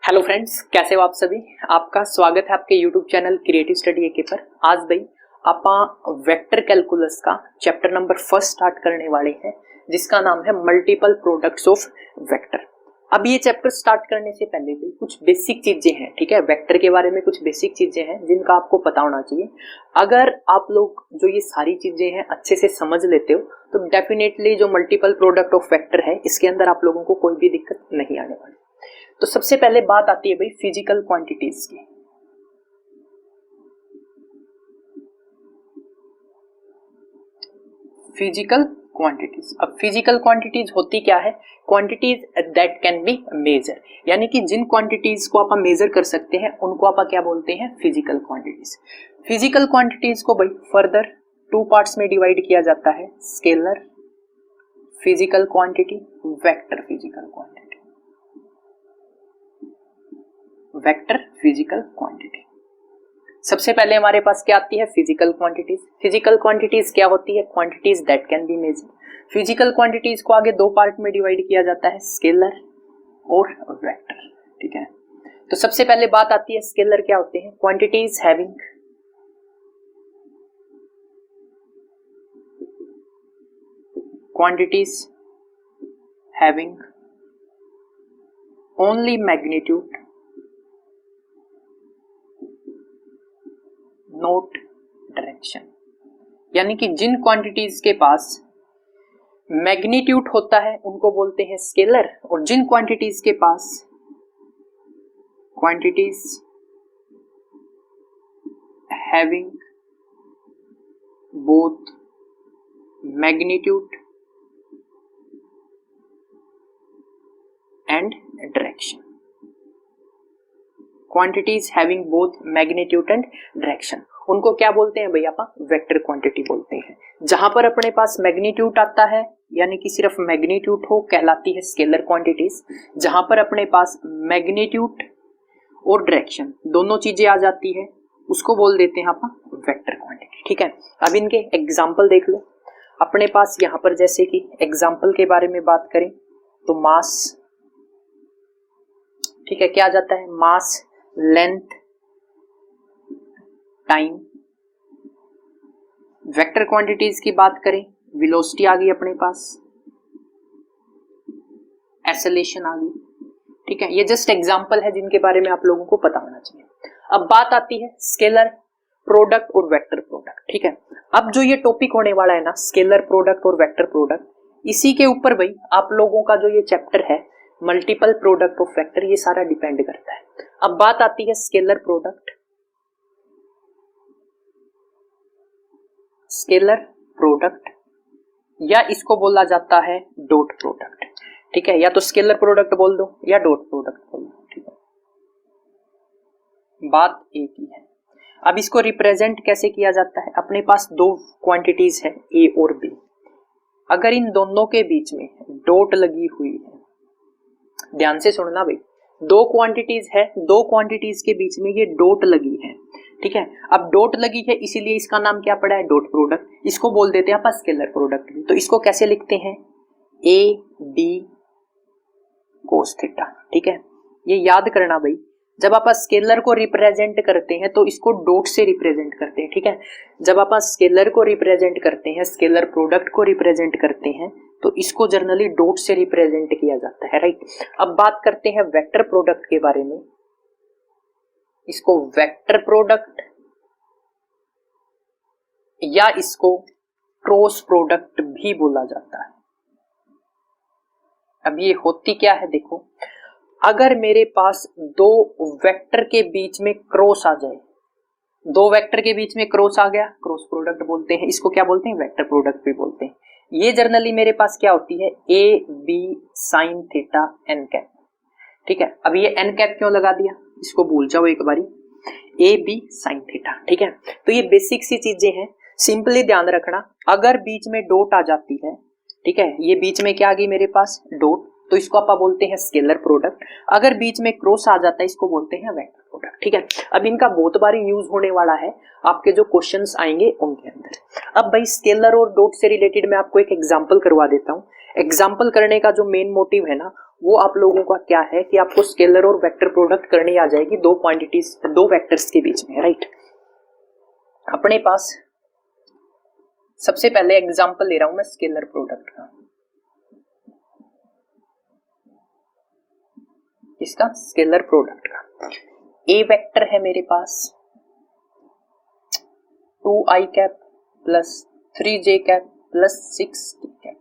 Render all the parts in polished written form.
Hello friends, कैसे हो आप सभी। आपका स्वागत है आपके यूट्यूब चैनल क्रिएटिव स्टडी एके पर। आज भाई आप वेक्टर कैलकुलस का चैप्टर नंबर 1 स्टार्ट करने वाले हैं, जिसका नाम है मल्टीपल प्रोडक्ट्स ऑफ वेक्टर। अब ये चैप्टर स्टार्ट करने से पहले भी कुछ बेसिक चीजें हैं, ठीक है। वेक्टर के बारे में कुछ बेसिक चीजें हैं जिनका आपको पता होना चाहिए। अगर आप लोग जो ये सारी चीजें हैं अच्छे से समझ लेते हो तो डेफिनेटली जो मल्टीपल प्रोडक्ट ऑफ वेक्टर है इसके अंदर आप लोगों को कोई भी दिक्कत नहीं आने वाली। तो सबसे पहले बात आती है भाई फिजिकल क्वांटिटीज की। फिजिकल क्वांटिटीज, अब फिजिकल क्वांटिटीज होती क्या है? Quantities that can be measure, यानी कि जिन क्वांटिटीज को आप मेजर कर सकते हैं उनको आप क्या बोलते हैं? Physical quantities. फिजिकल क्वांटिटीज को भाई फर्दर 2 पार्ट्स में डिवाइड किया जाता है, scalar physical quantity, vector physical quantity. Vector physical quantity. सबसे पहले हमारे पास क्या आती है? Physical quantities. फिजिकल क्वांटिटीज क्या होती है? Quantities that can be measured. Physical quantities को आगे 2 पार्ट में डिवाइड किया जाता है, स्केलर और वेक्टर, ठीक है। तो सबसे पहले बात आती है स्केलर क्या होते हैं? Quantities having only magnitude note direction, यानी कि जिन क्वांटिटीज के पास मैग्नीट्यूड होता है उनको बोलते हैं स्केलर, और जिन क्वांटिटीज के पास quantities having both magnitude and direction, quantities having both magnitude and direction, उनको क्या बोलते हैं भैया? आप वेक्टर क्वांटिटी बोलते हैं। जहां पर अपने पास मैग्नीट्यूड आता है यानी कि सिर्फ मैग्नीट्यूड हो कहलाती है स्केलर क्वांटिटीज। जहां पर अपने पास मैग्नीट्यूड और डायरेक्शन दोनों चीजें आ जाती है उसको बोल देते हैं आप वेक्टर क्वांटिटी, ठीक है। अब इनके एग्जाम्पल देख लो। अपने पास यहाँ पर जैसे कि एग्जाम्पल के बारे में बात करें तो मास, ठीक है, क्या आ जाता है? मास, लेंथ, टाइम। वेक्टर क्वांटिटीज की बात करें, वेलोसिटी आ गई अपने पास, एक्सेलरेशन आ गई, ठीक है। ये जस्ट एग्जांपल है जिनके बारे में आप लोगों को पता होना चाहिए। अब बात आती है स्केलर प्रोडक्ट और वेक्टर प्रोडक्ट, ठीक है। अब जो ये टॉपिक होने वाला है ना, स्केलर प्रोडक्ट और वेक्टर प्रोडक्ट, इसी के ऊपर भाई आप लोगों का जो ये चैप्टर है मल्टीपल प्रोडक्ट ऑफ वेक्टर, ये सारा डिपेंड करता है। अब बात आती है स्केलर प्रोडक्ट। स्केलर प्रोडक्ट या इसको बोला जाता है डॉट प्रोडक्ट, ठीक है। या तो स्केलर प्रोडक्ट बोल दो या डॉट प्रोडक्ट बोल दो, ठीक है, बात एक ही है। अब इसको रिप्रेजेंट कैसे किया जाता है? अपने पास 2 क्वांटिटीज है ए और बी, अगर इन दोनों के बीच में डॉट लगी हुई है, ध्यान से सुनना भाई, 2 क्वांटिटीज है, 2 क्वांटिटीज के बीच में ये डॉट लगी है, ठीक है। अब डॉट लगी है इसीलिए इसका नाम क्या पड़ा है? Dot product. इसको बोल देते हैं आप स्केलर प्रोडक्ट भी। तो इसको कैसे लिखते हैं? ए बी कोस थीटा, ठीक है। ये याद करना भाई, जब आप स्केलर को रिप्रेजेंट करते हैं तो इसको डॉट से रिप्रेजेंट करते हैं, ठीक है। जब आप स्केलर को रिप्रेजेंट करते हैं, स्केलर प्रोडक्ट को रिप्रेजेंट करते हैं तो इसको जनरली डॉट से रिप्रेजेंट किया जाता है, राइट। अब बात करते हैं वेक्टर प्रोडक्ट के बारे में। इसको वेक्टर प्रोडक्ट या इसको क्रॉस प्रोडक्ट भी बोला जाता है। अब ये होती क्या है देखो, अगर मेरे पास 2 वेक्टर के बीच में क्रॉस आ जाए, 2 वेक्टर के बीच में क्रॉस आ गया, क्रॉस प्रोडक्ट बोलते हैं। इसको क्या बोलते हैं? वेक्टर प्रोडक्ट भी बोलते हैं। ये जनरली मेरे पास क्या होती है? A B sine theta N cap, ठीक है। अब ये एन कैप क्यों लगा दिया, इसको भूल जाओ एक बारी, ए बी साइन थीटा, ठीक है। तो ये बेसिक सी चीजें हैं, सिंपली ध्यान रखना। अगर बीच में डॉट आ जाती है, ठीक है, ये बीच में क्या आ गई मेरे पास? डॉट, तो इसको आप बोलते हैं स्केलर प्रोडक्ट। अगर बीच में क्रॉस आ जाता है इसको बोलते हैं वेक्टर प्रोडक्ट, ठीक है। अब इनका बहुत बार यूज होने वाला है आपके जो क्वेश्चंस आएंगे उनके अंदर। अब भाई स्केलर और डॉट से रिलेटेड मैं आपको एक एग्जांपल करवा देता हूं। एग्जाम्पल करने का जो मेन मोटिव है ना वो आप लोगों का क्या है कि आपको स्केलर और वेक्टर प्रोडक्ट करनी आ जाएगी दो क्वांटिटीज, दो वेक्टर्स के बीच में, राइट। अपने पास सबसे पहले एग्जांपल ले रहा हूं मैं स्केलर प्रोडक्ट का, इसका स्केलर प्रोडक्ट का। ए वेक्टर है मेरे पास 2i cap plus 3j cap plus 6k cap,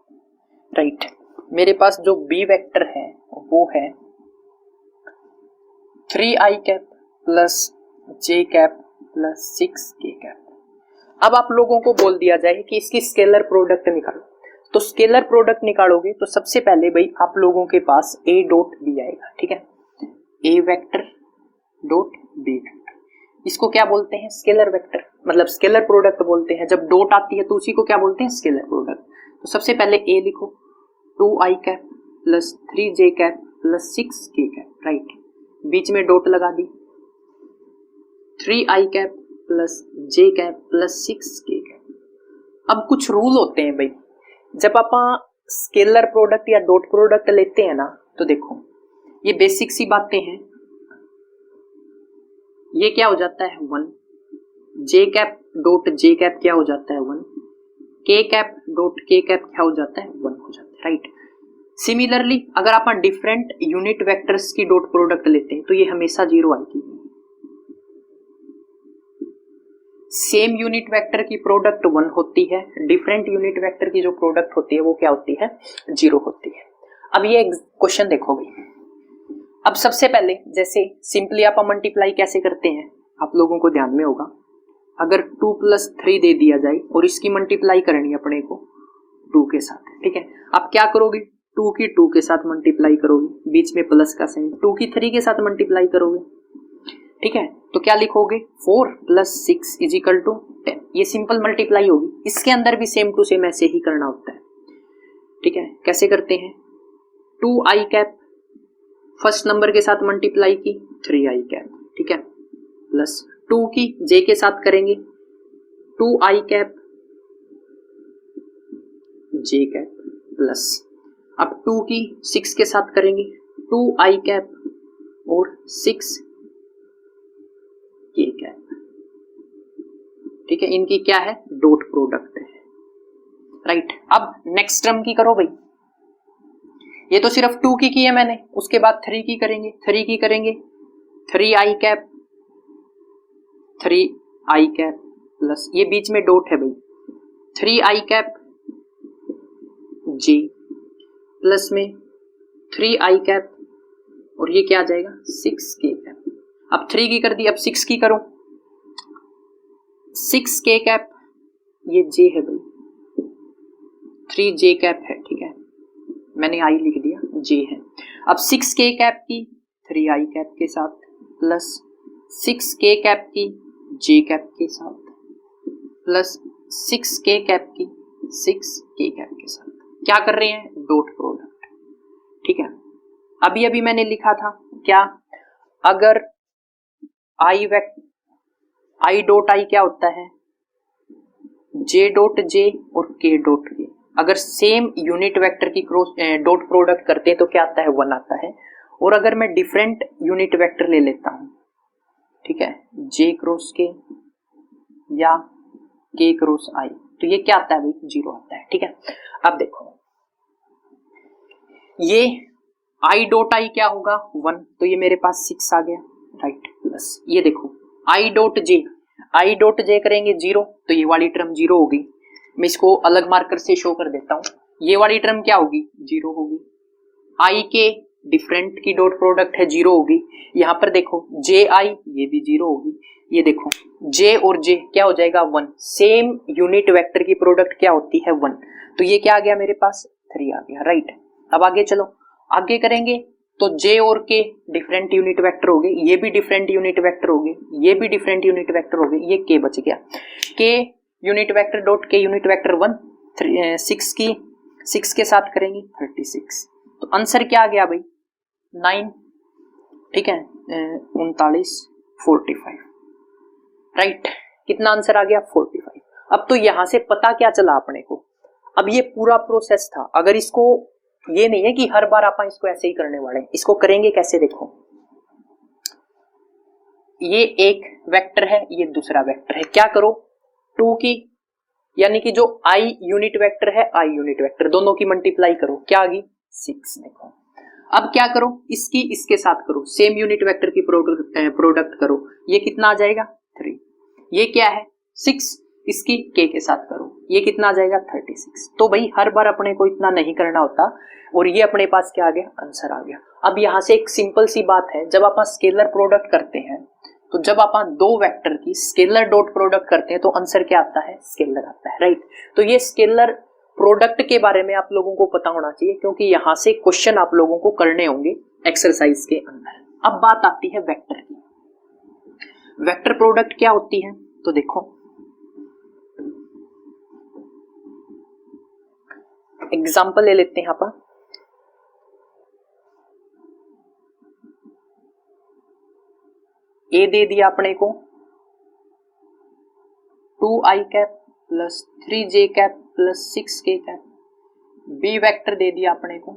right. मेरे पास जो बी वेक्टर है वो है 3i cap plus j cap plus 6k cap. अब आप लोगों को बोल दिया जाए कि इसकी स्केलर प्रोडक्ट निकालो, तो स्केलर प्रोडक्ट निकालोगे तो सबसे पहले भाई आप लोगों के पास a डॉट b आएगा, ठीक है। a vector dot b vector, इसको क्या बोलते हैं? स्केलर वेक्टर, मतलब स्केलर प्रोडक्ट बोलते हैं। जब डॉट आती है तो उसी को क्या बोलते हैं? Scalar product. तो सबसे पहले a लिखो 2i cap plus 3j cap plus 6k cap, right. बीच में डॉट लगा दी 3i cap plus j cap plus 6k cap. अब कुछ रूल होते हैं भाई, जब आप स्केलर प्रोडक्ट या डॉट प्रोडक्ट लेते हैं ना, तो देखो ये बेसिक सी बातें हैं। ये क्या हो जाता है 1, j cap dot j cap क्या हो जाता है 1, k cap dot k cap क्या हो जाता है 1 हो जाता है, राइट। सिमिलरली अगर आप डिफरेंट यूनिट वेक्टर्स की डॉट प्रोडक्ट लेते हैं तो ये हमेशा 0 आएगी। सेम यूनिट वेक्टर की प्रोडक्ट 1 होती है, डिफरेंट यूनिट वेक्टर की जो प्रोडक्ट होती है वो क्या होती है? 0 होती है। अब ये क्वेश्चन देखो भाई, अब सबसे पहले जैसे सिंपली आप मल्टीप्लाई कैसे करते हैं आप लोगों को ध्यान में होगा। अगर 2 प्लस 3 दे दिया जाए और इसकी मल्टीप्लाई करनी है अपने को 2 के साथ, ठीक है। आप क्या करोगे? 2 की 2 के साथ मल्टीप्लाई करोगे, बीच में प्लस का साइन, 2 की 3 के साथ मल्टीप्लाई करोगे, ठीक है। तो क्या लिखोगे? 4 प्लस 6 इज इक्वल टू 10। ये सिंपल मल्टीप्लाई होगी। इसके अंदर भी सेम टू सेम ऐसे ही करना होता है, ठीक है। कैसे करते हैं? 2i कैप फर्स्ट नंबर के साथ मल्टीप्लाई की 3i कैप, ठीक है, प्लस 2 की j के साथ करेंगे 2i cap j cap plus, अब 2 की 6 के साथ करेंगे 2i कैप और 6k कैप, ठीक है। इनकी क्या है? डॉट प्रोडक्ट है, राइट। अब नेक्स्ट टर्म की करो भाई, ये तो सिर्फ 2 की है मैंने, उसके बाद 3 की करेंगे, 3 की करेंगे 3i cap 3i cap plus, ये बीच में डॉट है भाई 3i कैप j प्लस में 3i कैप और ये क्या आ जाएगा 6k कैप। अब 3 की कर दी, अब 6 की करो 6k कैप, ये j है भाई 3j कैप है, ठीक है, मैंने i लिख दिया, j है। अब 6k कैप की 3i कैप के साथ प्लस 6k कैप की j कैप के साथ प्लस 6k कैप की 6k कैप के साथ। क्या कर रहे हैं? डॉट प्रोडक्ट, ठीक है। अभी अभी मैंने लिखा था क्या, अगर i डॉट i क्या होता है? j डॉट j और k डॉट k। अगर सेम यूनिट वेक्टर की क्रॉस डॉट प्रोडक्ट करते हैं तो क्या आता है? 1 आता है। और अगर मैं डिफरेंट यूनिट वेक्टर ले लेता हूं, ठीक है, j क्रॉस k या k क्रॉस i, तो ये क्या आता है भाई? 0 आता है, ठीक है। अब देखो ये i डॉट i क्या होगा? 1, तो ये मेरे पास 6 आ गया, राइट, प्लस ये देखो i डॉट j करेंगे 0, तो ये वाली टर्म 0 होगी। मैं इसको अलग मार्कर से शो कर देता हूं, ये वाली टर्म क्या होगी? 0 होगी। i के डिफरेंट की डॉट प्रोडक्ट है 0 होगी। यहां पर देखो ji, ये भी 0 होगी। ये देखो j और j क्या हो जाएगा? 1। सेम यूनिट वेक्टर की प्रोडक्ट क्या होती है? 1। तो ये क्या आ गया मेरे पास? 3 आ गया, राइट। अब आगे चलो, आगे करेंगे तो j और k डिफरेंट यूनिट वेक्टर हो गए, ये भी डिफरेंट यूनिट वेक्टर हो गए, ये भी डिफरेंट यूनिट वेक्टर हो गए, ये k बच गया। k unit vector dot k unit vector 1, 6 की 6 के साथ करेंगे 36। तो आंसर क्या आ गया भाई? 9, ठीक है, 39, 45, राइट। कितना आंसर आ गया? 45। अब तो यहां से पता क्या चला अपने को, अब ये पूरा प्रोसेस था, अगर इसको ये नहीं है कि हर बार आप इसको ऐसे ही करने वाले हैं। इसको करेंगे कैसे, देखो ये एक वेक्टर है, ये दूसरा वेक्टर है, क्या करो 2 की यानी कि जो आई यूनिट वेक्टर है, आई यूनिट वेक्टर दोनों की मल्टीप्लाई करो, क्या आ गई 6। देखो अब क्या करो, इसकी इसके साथ करो, सेम यूनिट वेक्टर की प्रोडक्ट करो, ये कितना आ जाएगा 3। ये क्या है 6, इसकी के साथ करो, ये कितना आ जाएगा 36। तो भाई हर बार अपने को इतना नहीं करना होता, और ये अपने पास क्या आ गया, आंसर आ गया। अब यहां से एक सिंपल सी बात है, जब आप स्केलर प्रोडक्ट करते हैं, तो जब आप दो वेक्टर की स्केलर डॉट प्रोडक्ट करते हैं तो आंसर क्या आता है, स्केलर आता है, राइट। तो ये स्केलर प्रोडक्ट के बारे में आप लोगों को पता होना चाहिए, क्योंकि यहां से क्वेश्चन आप लोगों को करने होंगे एक्सरसाइज के अंदर। अब बात आती है वेक्टर की। वेक्टर प्रोडक्ट क्या होती है, तो देखो एग्जाम्पल ले लेते हैं यहाँ पर। ए दे दिया अपने को 2i cap plus 3j cap plus 6k cap. B vector दे दिया अपने को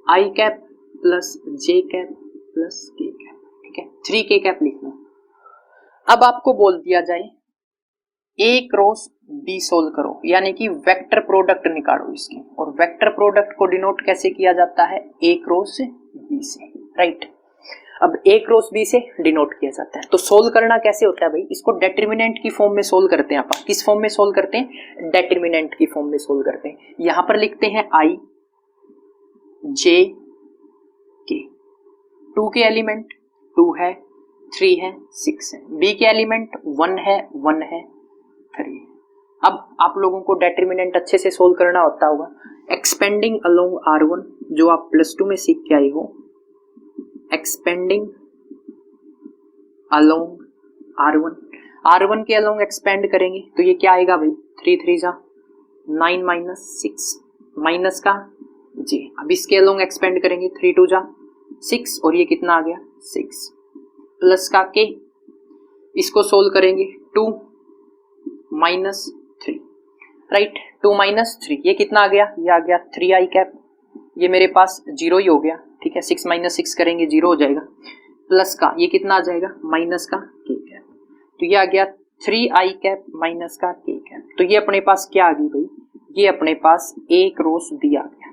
i cap plus j cap plus k cap, ठीक है 3k कैप लिख लो। अब आपको बोल दिया जाए a क्रॉस b सोल्व करो, यानी कि वेक्टर प्रोडक्ट निकालो इसकी, और वेक्टर प्रोडक्ट को डिनोट कैसे किया जाता है, a क्रॉस b से, राइट। अब a क्रॉस b से डिनोट किया जाता है। तो सोल्व करना कैसे होता है भाई, इसको डिटरमिनेंट की फॉर्म में सोल्व करते हैं। आप किस फॉर्म में सोल्व करते हैं, डिटरमिनेंट की फॉर्म में सोल्व करते हैं। यहां पर लिखते हैं i j k, 2 के एलिमेंट 2 है, 3 है, 6 है, b के एलिमेंट 1 है, 1 है, 3 है। अब आप लोगों को डिटरमिनेंट अच्छे से सोल्व करना होता होगा। एक्सपेंडिंग अलोंग r1, जो आप +2 में सीख के आई हो, एक्सपेंडिंग अलोंग r1 के अलोंग एक्सपेंड करेंगे तो ये क्या आएगा भाई 3 3 जा 9 माइनस 6 माइनस का j। अब इसके अलोंग एक्सपेंड करेंगे 3 2 जा 6, और ये कितना आ गया 6 प्लस का k। इसको सोल्व करेंगे 2 माइनस 3, राइट 2 माइनस 3, ये कितना आ गया, ये आ गया 3i कैप, ये मेरे पास 0 ही हो गया, ठीक है 6 माइनस 6 करेंगे 0 हो जाएगा, प्लस का ये कितना आ जाएगा माइनस का k कैप, तो ये आ गया 3i कैप माइनस का k कैप। तो ये अपने पास क्या आ गई भाई, ये अपने पास a क्रॉस b आ गया।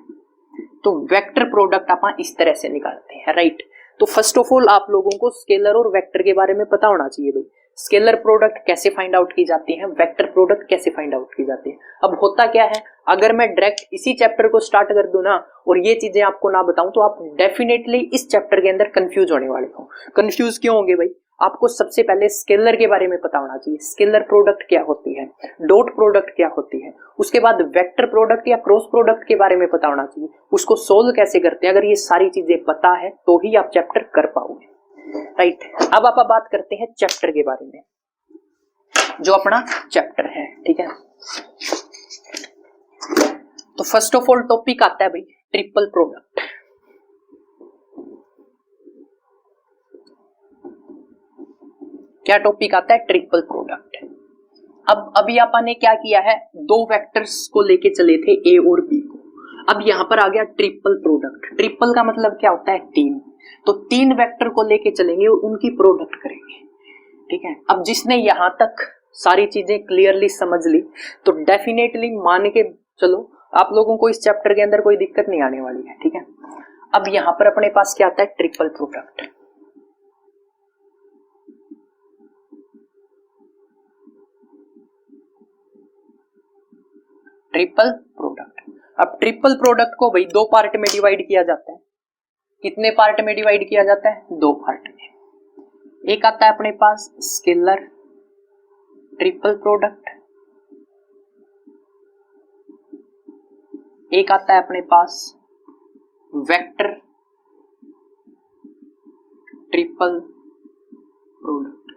तो वेक्टर प्रोडक्ट आप इस तरह से निकालते हैं, राइट। तो फर्स्ट ऑफ ऑल आप लोगों को स्केलर और वेक्टर के बारे में पता होना चाहिए भाई, स्केलर प्रोडक्ट कैसे फाइंड आउट की जाती है, वेक्टर प्रोडक्ट कैसे फाइंड आउट की जाती है। अब होता क्या है, अगर मैं डायरेक्ट इसी चैप्टर को स्टार्ट कर दूं ना और ये चीजें आपको ना बताऊं, तो आप डेफिनेटली इस चैप्टर के अंदर कंफ्यूज होने वाले हो। कंफ्यूज क्यों होंगे भाई, आपको सबसे पहले स्केलर के बारे में पता होना चाहिए, स्केलर प्रोडक्ट क्या होती है, डॉट प्रोडक्ट क्या होती है, उसके बाद वेक्टर प्रोडक्ट या क्रॉस प्रोडक्ट के बारे में पता होना चाहिए, उसको सोल्व कैसे करते हैं। अगर ये सारी चीजें पता है तो ही आप चैप्टर कर पाओगे, राइट। अब आप बात करते हैं चैप्टर के बारे में, जो अपना चैप्टर है, ठीक है। तो फर्स्ट ऑफ ऑल टॉपिक आता है भाई ट्रिपल प्रोडक्ट। क्या टॉपिक आता है, ट्रिपल प्रोडक्ट। अब अभी अपन ने क्या किया है, दो वेक्टर्स को लेके चले थे a और b को, अब यहां पर आ गया ट्रिपल प्रोडक्ट। ट्रिपल का मतलब क्या होता है, 3। तो 3 वेक्टर को लेके चलेंगे और उनकी प्रोडक्ट करेंगे, ठीक है। अब जिसने यहां तक सारी चीजें क्लियरली समझ ली तो डेफिनेटली मान के चलो आप लोगों को इस चैप्टर के अंदर कोई दिक्कत नहीं आने वाली है, ठीक है। अब यहां पर अपने पास क्या आता है, ट्रिपल प्रोडक्ट। ट्रिपल प्रोडक्ट, अब ट्रिपल प्रोडक्ट को भाई 2 पार्ट में डिवाइड किया जाता है। कितने पार्ट में डिवाइड किया जाता है, 2 पार्ट में। एक आता है अपने पास स्केलर ट्रिपल प्रोडक्ट, एक आता है अपने पास वेक्टर ट्रिपल प्रोडक्ट,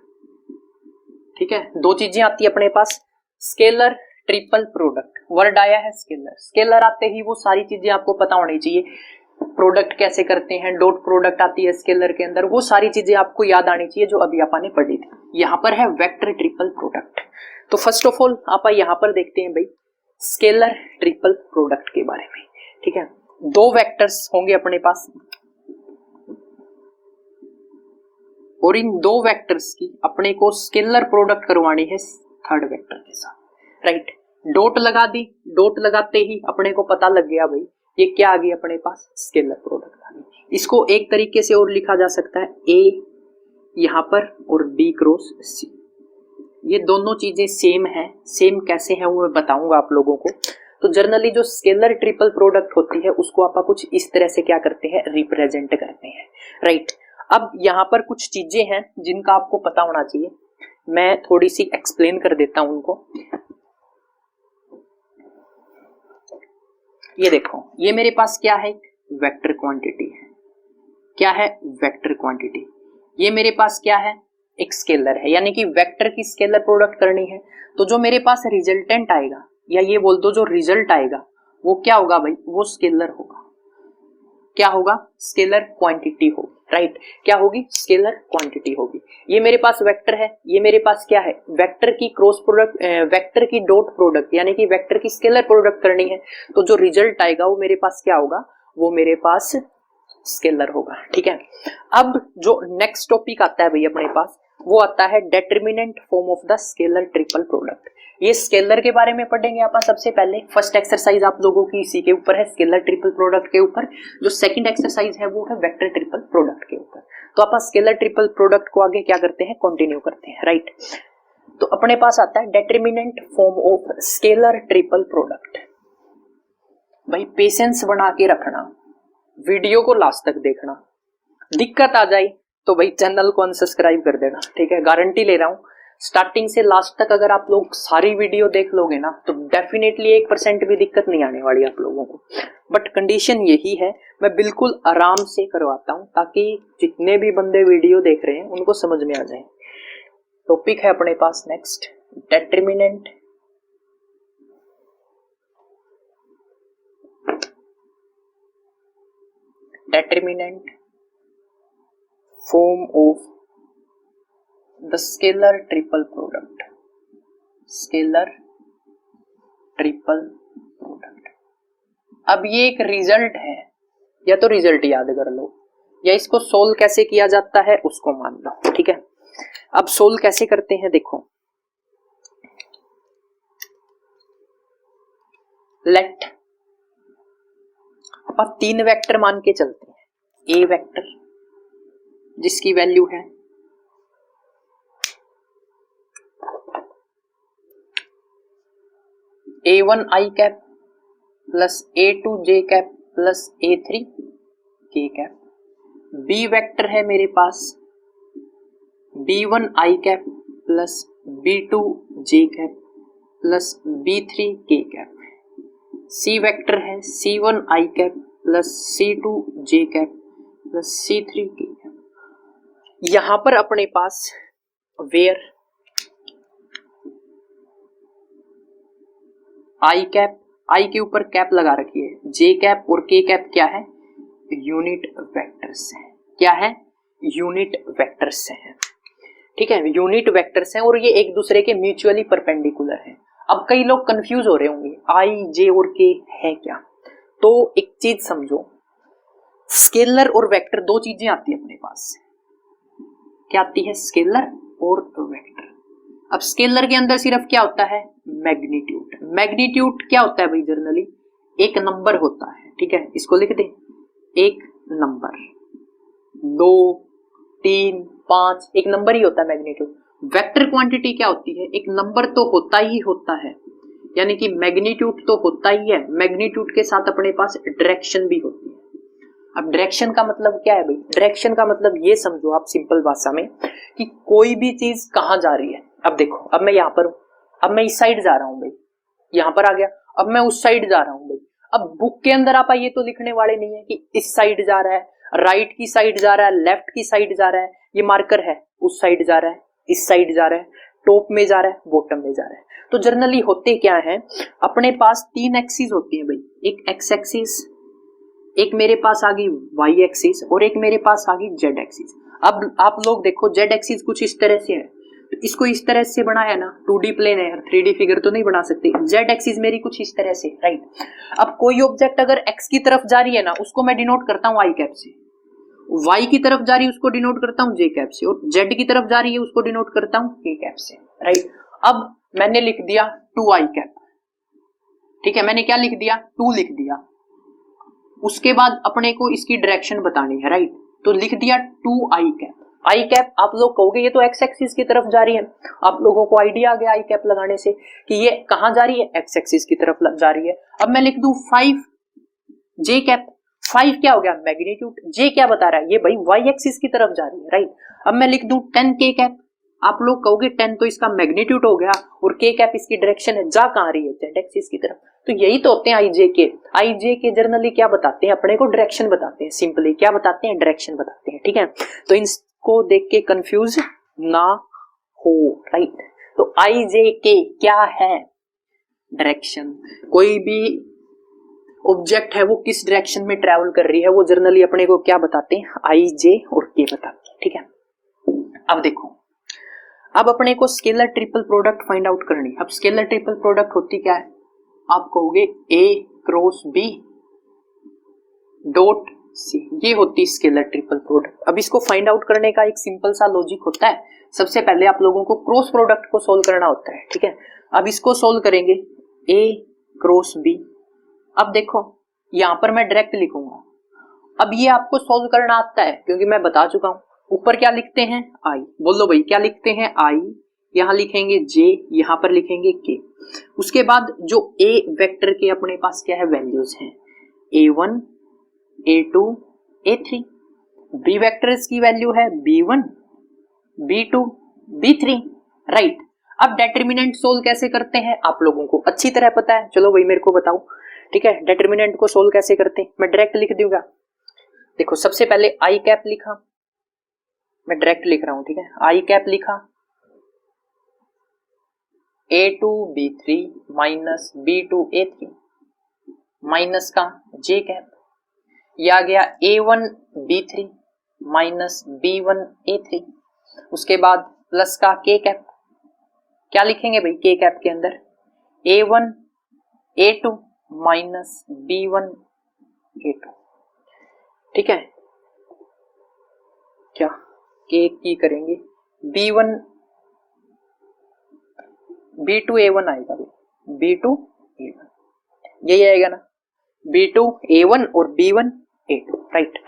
ठीक है। 2 चीजें आती है अपने पास, स्केलर ट्रिपल प्रोडक्ट, वर्ड आया है स्केलर। स्केलर आते ही वो सारी चीजें आपको पता होनी चाहिए, प्रोडक्ट कैसे करते हैं, डॉट प्रोडक्ट आती है स्केलर के अंदर, वो सारी चीजें आपको याद आनी चाहिए जो अभी आपने पढ़ी थी। यहां पर है वेक्टर ट्रिपल प्रोडक्ट। तो फर्स्ट ऑफ ऑल आप यहां पर देखते हैं भाई स्केलर ट्रिपल प्रोडक्ट के बारे में, ठीक है, दो वेक्टर्स होंगे अपने पास और इन दो वेक्टर्स की अपने को स्केलर प्रोडक्ट करवानी है थर्ड वेक्टर के साथ, राइट। डॉट लगा दी, डॉट लगाते ही अपने को पता लग गया भाई ये क्या आ गई अपने पास, स्केलर प्रोडक्ट आ गई। इसको एक तरीके से और लिखा जा सकता है ए यहां पर और बी क्रॉस सी। ये दोनों चीजें सेम है, सेम कैसे है वो मैं बताऊंगा आप लोगों को। तो जनरली जो स्केलर ट्रिपल प्रोडक्ट होती है उसको आप कुछ इस तरह से क्या करते हैं, रिप्रेजेंट करते हैं, राइट। अब यहाँ पर कुछ चीजें हैं जिनका आपको पता होना चाहिए, मैं थोड़ी सी एक्सप्लेन कर देता हूं उनको। ये देखो, ये मेरे पास क्या है, वेक्टर क्वांटिटी है। क्या है, वेक्टर क्वांटिटी। ये मेरे पास क्या है, एक स्केलर है, यानी कि वेक्टर की स्केलर प्रोडक्ट करनी है। तो जो मेरे पास रिजल्टेंट आएगा, या ये बोल दो जो रिजल्ट आएगा वो क्या होगा भाई, वो स्केलर होगा। क्या होगा, स्केलर क्वांटिटी होगी, राइट। क्या होगी, स्केलर क्वांटिटी होगी। ये मेरे पास वेक्टर है, ये मेरे पास क्या है, वेक्टर की क्रॉस प्रोडक्ट, वेक्टर की डॉट प्रोडक्ट, यानी कि वेक्टर की स्केलर प्रोडक्ट करनी है। तो जो रिजल्ट आएगा वो मेरे पास क्या होगा, वो मेरे पास स्केलर होगा, ठीक है। अब जो नेक्स्ट टॉपिक आता है भाई अपने पास, वो आता है determinant form of the scalar triple product. ये स्केलर के बारे में पढ़ेंगे अपन सबसे पहले। फर्स्ट एक्सरसाइज आप लोगों की इसी के ऊपर है, स्केलर ट्रिपल प्रोडक्ट के ऊपर। जो सेकंड एक्सरसाइज है वो है वेक्टर ट्रिपल प्रोडक्ट के ऊपर। तो अपन स्केलर ट्रिपल प्रोडक्ट को आगे क्या करते हैं, कंटिन्यू करते हैं, राइट। तो अपने पास आता है determinant form of scalar triple product. भाई पेशेंस बना के रखना, वीडियो को लास्ट तक देखना, दिक्कत आ जाए तो भाई चैनल को अनसब्सक्राइब कर देना, ठीक है। गारंटी ले रहा हूं, स्टार्टिंग से लास्ट तक अगर आप लोग सारी वीडियो देख लोगे ना तो डेफिनेटली 1% भी दिक्कत नहीं आने वाली आप लोगों को। बट कंडीशन यही है, मैं बिल्कुल आराम से करवाता हूं ताकि जितने भी बंदे वीडियो देख रहे हैं उनको समझ में आ जाए। टॉपिक है अपने पास next, determinant form of the scalar triple product. Scalar triple product. अब ये एक रिजल्ट है, या तो रिजल्ट याद कर लो, या इसको सोल्व कैसे किया जाता है उसको मान लो, ठीक है। अब सोल्व कैसे करते हैं देखो, लेट अपन 3 वेक्टर मान के चलते हैं। ए वेक्टर जिसकी वैल्यू है A1 I cap plus A2 J cap plus A3 K cap. B vector है मेरे पास B1 I cap plus B2 J cap plus B3 K cap. C vector है C1 I cap plus C2 J cap plus C3 K cap. यहां पर अपने पास where I cap, आई के ऊपर cap लगा रखी है, जे कैप और के कैप क्या है, यूनिट वेक्टर्स है। क्या है, यूनिट वेक्टर्स है, ठीक है। यूनिट वेक्टर्स हैं और ये एक दूसरे के म्यूचुअली परपेंडिकुलर है। अब कई लोग कंफ्यूज हो रहे होंगे आई जे और के है क्या, तो एक चीज समझो, स्केलर और वेक्टर दो चीजें आती है अपने पास। क्या आती है, स्केलर और वेक्टर। अब स्केलर के अंदर सिर्फ क्या होता है, मैग्नीट्यूड। मैग्नीट्यूड क्या होता है भाई, जनरली एक नंबर होता है, ठीक है। इसको लिख दे, एक नंबर, 2 3 5 एक नंबर ही होता है मैग्नीट्यूड। वेक्टर क्वांटिटी क्या होती है, एक नंबर तो होता ही होता है, यानी कि मैग्नीट्यूड तो होता ही है, मैग्नीट्यूड के साथ अपने पास डायरेक्शन भी होती है। अब डायरेक्शन का मतलब क्या है भाई, डायरेक्शन का मतलब ये समझो आप सिंपल भाषा में कि कोई भी चीज कहां जा रही है। अब देखो, अब मैं यहां पर हूं, अब मैं इस साइड जा रहा हूं भाई, यहां पर आ गया, अब मैं उस साइड जा रहा हूं भाई। अब बुक के अंदर आप ये तो लिखने वाले नहीं है कि इस साइड जा रहा है, राइट की साइड जा रहा है, लेफ्ट की साइड जा रहा है, ये मार्कर है, उस साइड जा रहा है, इस साइड जा रहा है, टॉप में जा रहा है, बॉटम में जा रहा है। तो जनरली होते क्या है, अपने पास 3 एक्सिस होती है भाई, एक एक्स एक्सिस, एक मेरे पास आ गई वाई एक्सिस और एक मेरे पास आ गई जेड एक्सिस। अब आप लोग देखो जेड एक्सिस कुछ इस तरह से है, तो इसको इस तरह से बनाया ना, 2D प्लेन है, 3D फिगर तो नहीं बना सकते। जेड एक्सिस मेरी कुछ इस तरह से, राइट। अब कोई ऑब्जेक्ट अगर एक्स की तरफ जा रही है ना, उसको मैं डिनोट करता हूँ आई कैप से, वाई की तरफ जा रही है उसको डिनोट करता हूँ जे कैप से, और जेड की तरफ जा रही है उसको डिनोट करता हूँ के कैप से, राइट। अब मैंने लिख दिया 2 आई कैप, ठीक है, मैंने क्या लिख दिया, 2 लिख दिया। उसके बाद अपने को इसकी डायरेक्शन बतानी है, राइट, तो लिख दिया 2 आई कैप। आई कैप आप लोग कहोगे ये तो एक्स एक्सिस की तरफ जा रही है, आप लोगों को आइडिया आ गया आई कैप लगाने से कि ये कहां जा रही है, एक्स एक्सिस की तरफ जा रही है। अब मैं लिख दूं 5 जे कैप, 5 क्या हो गया, मैग्नीट्यूड, जे क्या बता रहा है, ये भाई वाई एक्सिस की तरफ जा रही है, राइट। अब मैं लिख दूं 10 के कैप, आप लोग कहोगे 10 तो इसका मैग्नीट्यूड हो गया, और के कैप इसकी डायरेक्शन है, जा कहां रही है, जेड एक्सिस की तरफ। तो यही तो होते हैं आई जे के। आई जे के जर्नली क्या बताते हैं, अपने को डायरेक्शन बताते हैं, सिंपली क्या बताते हैं, डायरेक्शन बताते हैं, ठीक है। तो इनको देख के कंफ्यूज ना हो, राइट। तो आई जे के क्या है, डायरेक्शन। कोई भी ऑब्जेक्ट है वो किस डायरेक्शन में ट्रेवल कर रही है, वो जर्नली अपने को क्या बताते हैं, आई जे और के बताते हैं, ठीक है। अब देखो, अब अपने को scalar triple product find out करनी। अब स्केलर ट्रिपल प्रोडक्ट होती क्या है, आप कहोगे A cross B dot C, ये होती स्केलर ट्रिपल प्रोडक्ट। अब इसको फाइंड आउट करने का एक सिंपल सा लॉजिक होता है, सबसे पहले आप लोगों को क्रॉस प्रोडक्ट को सोल्व करना होता है, ठीक है। अब इसको सोल्व करेंगे A क्रॉस B। अब देखो यहां पर मैं डायरेक्ट लिखूंगा, अब ये आपको सोल्व करना आता है क्योंकि मैं बता चुका हूं। ऊपर क्या लिखते हैं, आई, बोलो भाई क्या लिखते हैं, आई, यहां लिखेंगे जे, यहां पर लिखेंगे के। उसके बाद जो ए वेक्टर के अपने पास क्या है, वैल्यूज हैं, A1 A2 A3। B vectors की वैल्यू है B1 B2 B3, राइट। अब डेटर्मिनेंट सोल्व कैसे करते हैं आप लोगों को अच्छी तरह पता है, चलो भाई मेरे को बताओ, ठीक है। डेटर्मिनेंट को सोल्व कैसे करते हैं, मैं डायरेक्ट लिख दूंगा। देखो सबसे पहले आई कैप लिखा, मैं डायरेक्ट लिख रहा हूं, ठीक है। आई कैप लिखा A2 B3 minus B2 A3 minus का जे कैप, यह आ गया A1 B3 minus B1 A3। उसके बाद प्लस का के कैप, क्या लिखेंगे भाई के कैप के अंदर, A1 A2 minus B1 A2, ठीक है। क्या के की करेंगे B1 B2 A1 आएगा, B2 A1 यही आएगा ना, B2 A1 और B1 A2, राइट।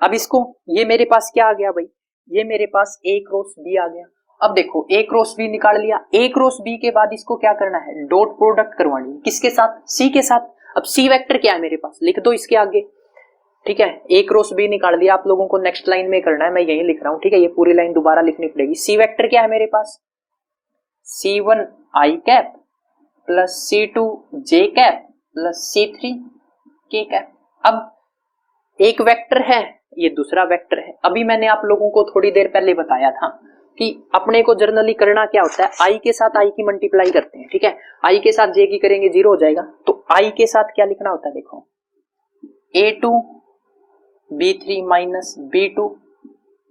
अब इसको, ये मेरे पास क्या आ गया भाई, ये मेरे पास A क्रॉस B आ गया। अब देखो A क्रॉस B निकाल लिया, A क्रॉस B के बाद इसको क्या करना है, डॉट प्रोडक्ट करवानी है, किसके साथ, C के साथ। अब C वेक्टर क्या है मेरे पास, लिख दो इसके आगे, ठीक है। A क्रॉस B निकाल दिया, आप लोगों को नेक्स्ट लाइन में करना है, मैं यही लिख रहा हूं, ठीक है। ये पूरी लाइन दोबारा लिखनी पड़ेगी। C वेक्टर क्या है मेरे पास, C1 I cap plus C2 J cap plus C3 K cap. अब एक वेक्टर है, ये दूसरा वेक्टर है। अभी मैंने आप लोगों को थोड़ी देर पहले बताया था कि अपने को जर्नली करना क्या होता है, आई के साथ आई की मल्टीप्लाई करते हैं, ठीक है। आई के साथ जे की करेंगे 0 हो जाएगा, तो आई के साथ क्या लिखना होता है, देखो A2 B3 minus B2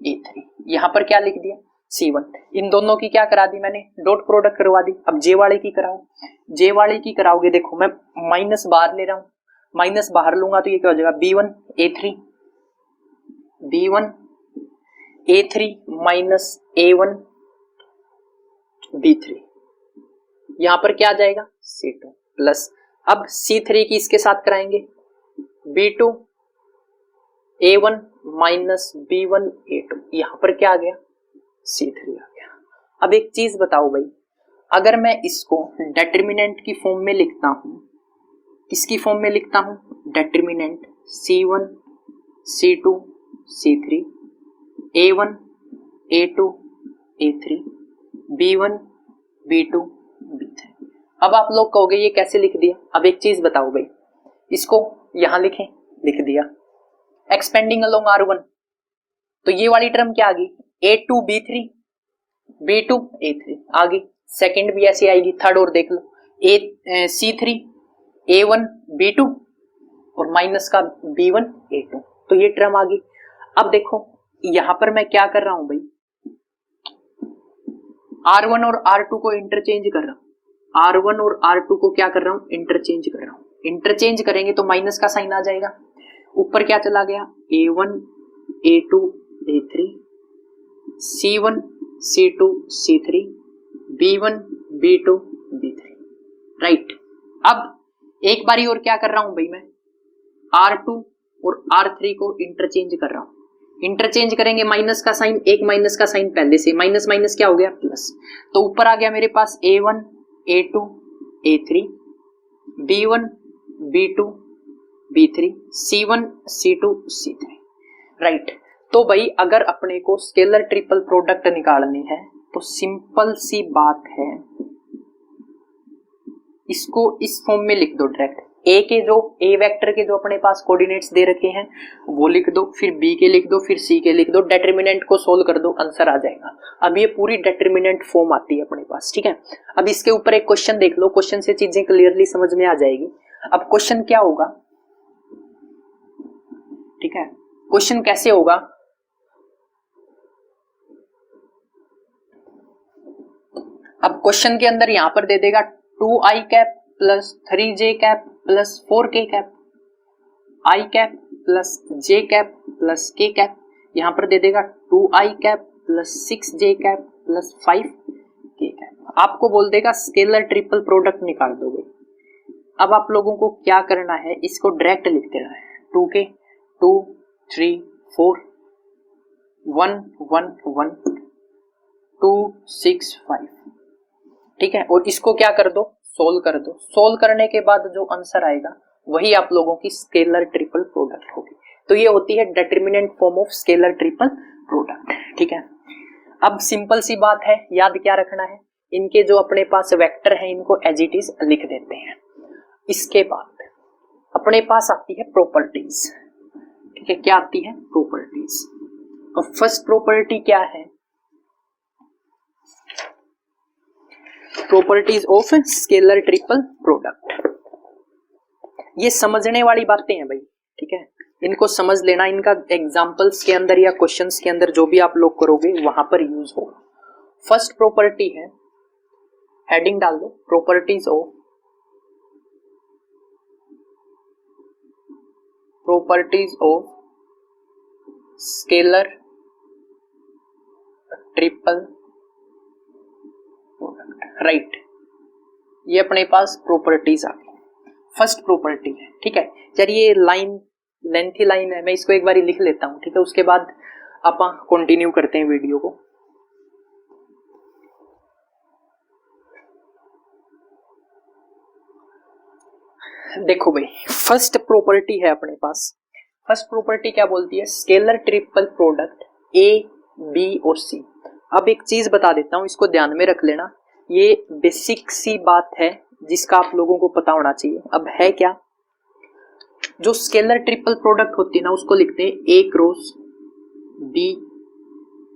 A3, यहां पर क्या लिख दिया C1। इन दोनों की क्या करा दी मैंने, डॉट प्रोडक्ट करवा दी। अब जे वाले की कराओ, जे वाले की कराओगे, देखो मैं माइनस बाहर ले रहा हूं, माइनस बाहर लूंगा तो ये क्या हो जाएगा, B1 A3 B1 A3 minus A1 B3, यहां पर क्या आ जाएगा C2 प्लस, अब C3 की इसके साथ कराएंगे B2 A1 minus B1 A2, यहां पर क्या आ गया C3 आ गया। अब एक चीज बताओ भाई, अगर मैं इसको डेटर्मिनेंट की फॉर्म में लिखता हूं, किसकी फॉर्म में लिखता हूं, determinant C1 C2 C3 A1 A2 A3 B1 B2 B3। अब आप लोग कहोगे ये कैसे लिख दिया, अब एक चीज बताओ भाई, इसको यहां लिखें, लिख दिया एक्सपेंडिंग अलोंग R1, तो ये वाली टर्म क्या आ गई, A2 B3 B2 A3 आ गई। सेकंड भी ऐसे आएगी, थर्ड और देख लो, C3 A1 B2 और माइनस का B1 A2, तो ये टर्म आ गई। अब देखो यहां पर मैं क्या कर रहा हूं भाई, R1 और R2 को इंटरचेंज कर रहा हूं, R1 और R2 को क्या कर रहा हूं, इंटरचेंज कर रहा हूं। इंटरचेंज करेंगे तो माइनस का साइन आ जाएगा, ऊपर क्या चला गया, A1 A2 A3 C1 C2 C3 B1 B2 B3, right. अब एक बारी और क्या कर रहा हूं भाई, मैं R2 और R3 को इंटरचेंज कर रहा हूं। इंटरचेंज करेंगे माइनस का साइन, एक माइनस का साइन पहले से, माइनस माइनस क्या हो गया, प्लस। तो ऊपर आ गया मेरे पास A1 A2 A3 B1 B2 B3 C1 C2 C3, right. तो भाई अगर अपने को स्केलर ट्रिपल प्रोडक्ट निकालनी है तो सिंपल सी बात है, इसको इस फॉर्म में लिख दो डायरेक्ट। ए के जो ए वेक्टर के जो अपने पास कोऑर्डिनेट्स दे रखे हैं वो लिख दो, फिर बी के लिख दो, फिर सी के लिख दो, डिटरमिनेंट को सोल्व कर दो, आंसर आ जाएगा। अब ये पूरी डिटरमिनेंट फॉर्म आती है अपने पास, ठीक है। अब इसके ऊपर एक क्वेश्चन देख लो, क्वेश्चन से चीजें क्लियरली समझ में आ जाएगी। अब क्वेश्चन क्या होगा, ठीक है, क्वेश्चन कैसे होगा, अब क्वेश्चन के अंदर यहां पर दे देगा 2i cap plus 3j cap plus 4k cap, i cap plus j cap plus k cap, यहां पर दे देगा 2i cap plus 6j cap plus 5k cap. आपको बोल देगा स्केलर ट्रिपल प्रोडक्ट निकाल दोगे। अब आप लोगों को क्या करना है, इसको डायरेक्ट लिख देना है, 2k 2 3 4 1 1 1 2 6 5, ठीक है। और इसको क्या कर दो, सोल्व कर दो। सोल्व करने के बाद जो आंसर आएगा वही आप लोगों की स्केलर ट्रिपल प्रोडक्ट होगी। तो ये होती है determinant form of scalar triple product, ठीक है। अब सिंपल सी बात है, याद क्या रखना है, इनके जो अपने पास वेक्टर है इनको एज इट इज लिख देते हैं। इसके बाद अपने पास आती है प्रॉपर्टीज, ठीक है। क्या आती है, प्रॉपर्टीज। और फर्स्ट प्रॉपर्टी क्या है, properties of scalar triple product. ये समझने वाली बातें हैं भाई, ठीक है, इनको समझ लेना, इनका एग्जांपल्स के अंदर या क्वेश्चंस के अंदर जो भी आप लोग करोगे वहां पर यूज होगा। फर्स्ट प्रॉपर्टी है, हेडिंग डाल दो, properties of scalar triple product, right. ये अपने पास प्रॉपर्टीज आ गई, फर्स्ट प्रॉपर्टी है, ठीक है। यार ये लाइन लेंथी लाइन है, मैं इसको एक बार लिख लेता हूं, ठीक है, उसके बाद आप कंटिन्यू करते हैं वीडियो को। देखो भाई, फर्स्ट प्रॉपर्टी है अपने पास, फर्स्ट प्रॉपर्टी क्या बोलती है, scalar triple product A B और सी। अब एक चीज बता देता हूं, इसको ध्यान में रख लेना, ये बेसिक सी बात है जिसका आप लोगों को पता होना चाहिए। अब है क्या, जो स्केलर ट्रिपल प्रोडक्ट होती है ना उसको लिखते हैं A cross B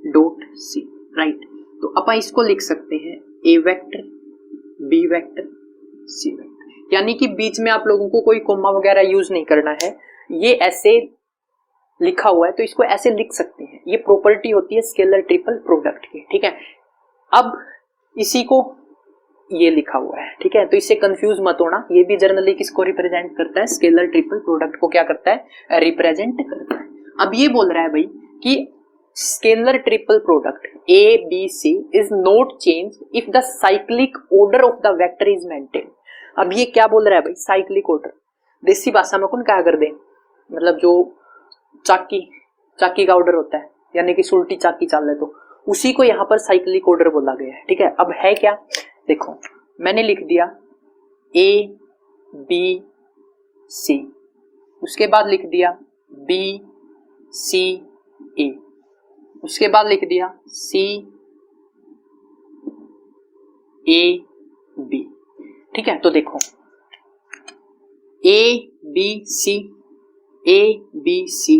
dot C, right. तो अपन इसको लिख सकते हैं A vector B vector C vector, यानी कि बीच में आप लोगों को कोई कोमा वगैरह यूज नहीं करना है, ये ऐसे लिखा हुआ है तो इसको ऐसे लिख सकते हैं। ये प्रॉपर्टी होती है स्केलर ट्रिपल प्रोडक्ट की, ठीक है। अब इसी को ये लिखा हुआ है, ठीक है, तो इससे कंफ्यूज मत होना, ये भी जनरली किसको रिप्रेजेंट करता है, स्केलर ट्रिपल प्रोडक्ट को क्या करता है, रिप्रेजेंट करता है। अब ये बोल रहा है भाई कि scalar triple product A B C is not change if the cyclic order of the vector is maintain. अब ये क्या बोल रहा है भाई, साइक्लिक ऑर्डर, देसी भाषा में कौन क्या कर दे, मतलब जो चाकी का ऑर्डर होता है, यानी कि सुल्टी चाकी चाल है, तो उसी को यहाँ पर साइक्लिक ऑर्डर बोला गया है, ठीक है। अब है क्या, देखो मैंने लिख दिया ए बी सी, उसके बाद लिख दिया बी सी ए, उसके बाद लिख दिया सी ए बी, ठीक है। तो देखो A B C A B C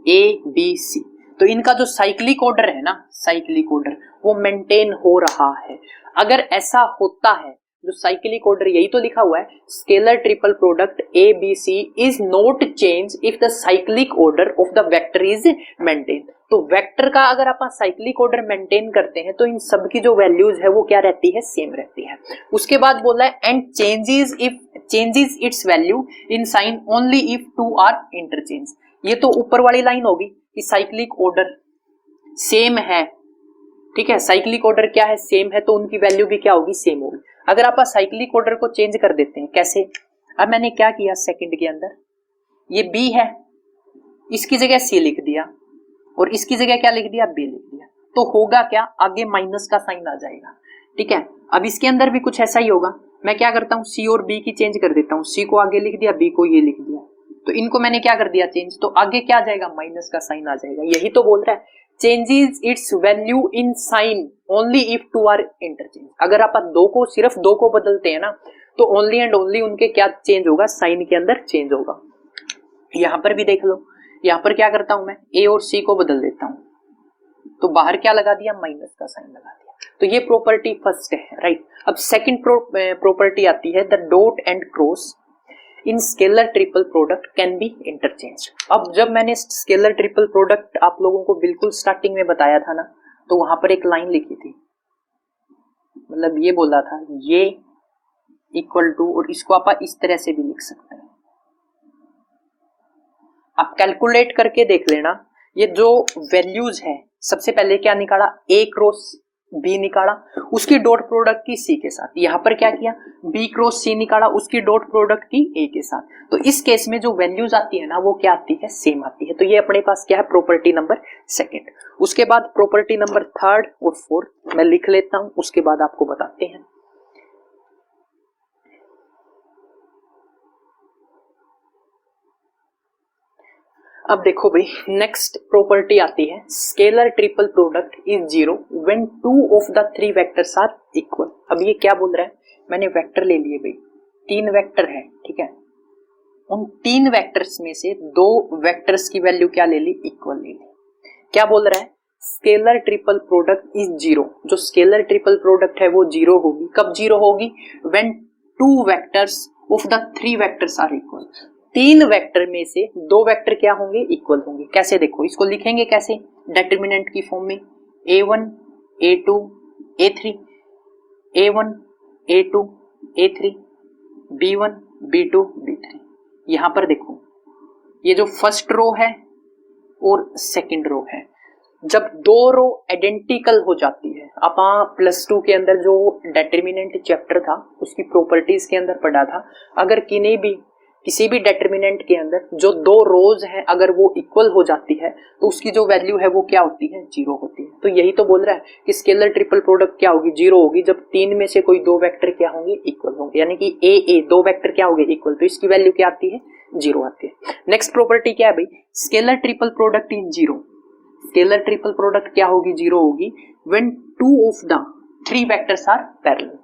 A B C, तो इनका जो साइक्लिक ऑर्डर है ना, साइक्लिक ऑर्डर वो मेंटेन हो रहा है। अगर ऐसा होता है जो साइक्लिक ऑर्डर यही तो लिखा हुआ है, scalar triple product A B C is not change if the cyclic order of the vector is maintain. तो वेक्टर का अगर आप साइक्लिक ऑर्डर मेंटेन करते हैं तो इन सब की जो वैल्यूज है वो क्या रहती है, सेम रहती है। उसके बाद बोला है and changes its value in sign only if two are interchange. ये तो ऊपर वाली लाइन होगी कि साइक्लिक ऑर्डर सेम है, ठीक है, साइक्लिक ऑर्डर क्या है, सेम है, तो उनकी वैल्यू भी क्या होगी, सेम होगी। अगर आप साइक्लिक ऑर्डर को चेंज कर देते हैं, कैसे, अब मैंने क्या किया, सेकंड के अंदर ये बी है, इसकी जगह सी लिख दिया और इसकी जगह क्या लिख दिया, बी लिख दिया, तो होगा क्या, आगे माइनस का साइन आ जाएगा, ठीक है। अब इसके अंदर भी कुछ ऐसा ही होगा, मैं क्या करता हूं, सी और बी की चेंज कर देता हूं, सी को आगे लिख दिया, बी को ये लिख दिया, तो इनको मैंने क्या कर दिया, चेंज, तो आगे क्या आ जाएगा, माइनस का साइन आ जाएगा। यही तो बोल रहा है changes its value in sign only if two are interchange. अगर आप सिर्फ दो को बदलते हैं ना, तो ओनली एंड ओनली उनके क्या चेंज होगा, साइन के अंदर चेंज होगा। यहां पर भी देख लो, यहां पर क्या करता हूं मैं, ए और सी को बदल देता हूं, तो बाहर क्या लगा दिया, माइनस का साइन लगा दिया। तो ये प्रॉपर्टी फर्स्ट है, राइट। अब सेकंड प्रॉपर्टी आती है the dot and cross in scalar triple product can be interchange. अब जब मैंने स्केलर ट्रिपल प्रोडक्ट आप लोगों को बिल्कुल स्टार्टिंग में बताया था ना, तो वहां पर एक लाइन लिखी थी, मतलब ये बोला था ये इक्वल टू, और इसको आप इस तरह से भी लिख सकते हैं, आप कैलकुलेट करके देख लेना। ये जो वैल्यूज है, सबसे पहले क्या निकाला, ए क्रॉस बी निकाला, उसकी डॉट प्रोडक्ट की सी के साथ, यहां पर क्या किया, बी क्रॉस सी निकाला, उसकी डॉट प्रोडक्ट की ए के साथ। तो इस केस में जो वैल्यूज आती है ना, वो क्या आती है, सेम आती है। तो ये अपने पास क्या है, प्रॉपर्टी नंबर सेकंड। उसके बाद प्रॉपर्टी नंबर थर्ड और फोर्थ मैं लिख लेता हूं, उसके बाद आपको बताते हैं। अब देखो भाई, नेक्स्ट प्रॉपर्टी आती है scalar triple product is zero when two of the three vectors are equal. अब ये क्या बोल रहा है, मैंने वेक्टर ले लिए भाई, तीन वेक्टर है, ठीक है, उन तीन वेक्टर्स में से दो वेक्टर्स की वैल्यू क्या ले ली, इक्वल ले ली। क्या बोल रहा है, scalar triple product is zero. जो स्केलर ट्रिपल प्रोडक्ट है वो जीरो होगी, कब जीरो होगी, when two vectors of the three vectors are equal. तीन वेक्टर में से दो वेक्टर क्या होंगे, इक्वल होंगे। कैसे, देखो इसको लिखेंगे कैसे, डिटरमिनेंट की फॉर्म में, a1 a2 a3, a1 a2 a3 b1 b2 b3। यहां पर देखो ये जो फर्स्ट रो है और सेकंड रो है, जब दो रो आइडेंटिकल हो जाती है, आप +2 के अंदर जो डिटरमिनेंट चैप्टर था उसकी प्रॉपर्टीज के अंदर पढ़ा था, अगर किसी भी डिटरमिनेंट के अंदर जो दो रोज हैं अगर वो इक्वल हो जाती है तो उसकी जो वैल्यू है वो क्या होती है, जीरो होती है। तो यही तो बोल रहा है कि स्केलर ट्रिपल प्रोडक्ट क्या होगी, जीरो होगी, जब तीन में से कोई दो वेक्टर क्या होंगे, इक्वल होंगे, यानी कि ए दो वेक्टर क्या होंगे, इक्वल, तो इसकी वैल्यू क्या आती है, जीरो आती है। नेक्स्ट प्रॉपर्टी क्या है भाई, scalar triple product is zero. Scalar triple product क्या होगी, जीरो होगी, when two of the three vectors are parallel.